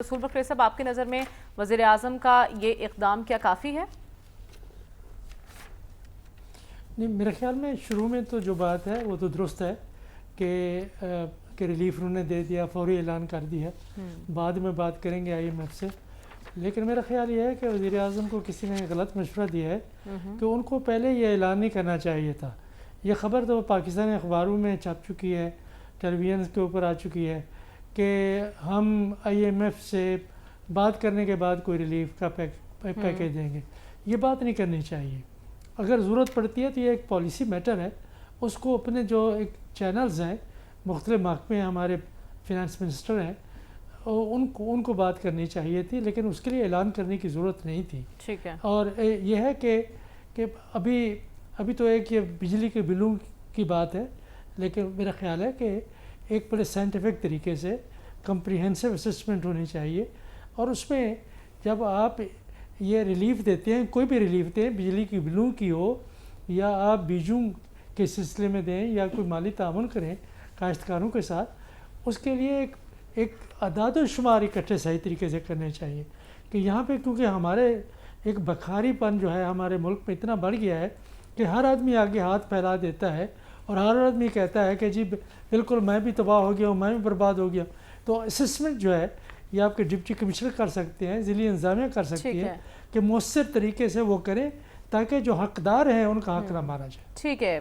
رسول بکر صاحب، آپ کی نظر میں وزیر اعظم کا یہ اقدام کیا کافی ہے؟ نہیں، میرے خیال میں شروع میں تو جو بات ہے وہ تو درست ہے کہ ریلیف انہوں نے دے دیا، فوری اعلان کر دیا. بعد میں بات کریں گے IMF سے. لیکن میرا خیال یہ ہے کہ وزیر اعظم کو کسی نے غلط مشورہ دیا ہے کہ ان کو پہلے یہ اعلان نہیں کرنا چاہیے تھا. یہ خبر تو پاکستانی اخباروں میں چھپ چکی ہے، ٹیلی ویژن کے اوپر آ چکی ہے کہ ہم IMF سے بات کرنے کے بعد کوئی ریلیف کا پیکیج دیں گے. یہ بات نہیں کرنی چاہیے. اگر ضرورت پڑتی ہے تو یہ ایک پالیسی میٹر ہے، اس کو اپنے جو ایک چینلز ہیں، مختلف محکمے ہمارے فینانس منسٹر ہیں، ان کو بات کرنی چاہیے تھی، لیکن اس کے لیے اعلان کرنے کی ضرورت نہیں تھی. ٹھیک ہے. اور یہ ہے کہ ابھی تو ایک یہ بجلی کے بلوں کی بات ہے، لیکن میرا خیال ہے کہ ایک بڑے سائنٹیفک طریقے سے کمپریہنسو اسسمنٹ ہونی چاہیے. اور اس میں جب آپ یہ ریلیف دیتے ہیں، کوئی بھی ریلیف دیں، بجلی کی بلوں کی ہو یا آپ بیجوں کے سلسلے میں دیں یا کوئی مالی تعاون کریں کاشتکاروں کے ساتھ، اس کے لیے ایک اعداد و شمار اکٹھے صحیح طریقے سے کرنے چاہیے. کہ یہاں پہ کیونکہ ہمارے ایک بکھاری پن جو ہے ہمارے ملک میں اتنا بڑھ گیا ہے کہ ہر آدمی آگے ہاتھ پھیلا دیتا ہے اور ہر آدمی کہتا ہے کہ جی بالکل میں بھی تباہ ہو گیا ہوں، میں بھی برباد ہو گیا. تو اسسمنٹ جو ہے یہ آپ کے ڈپٹی کمشنر کر سکتے ہیں، ضلعی انتظامیہ کر سکتی ہیں کہ مؤثر طریقے سے وہ کریں تاکہ جو حقدار ہیں ان کا حق نہ مارا جائے. ٹھیک ہے.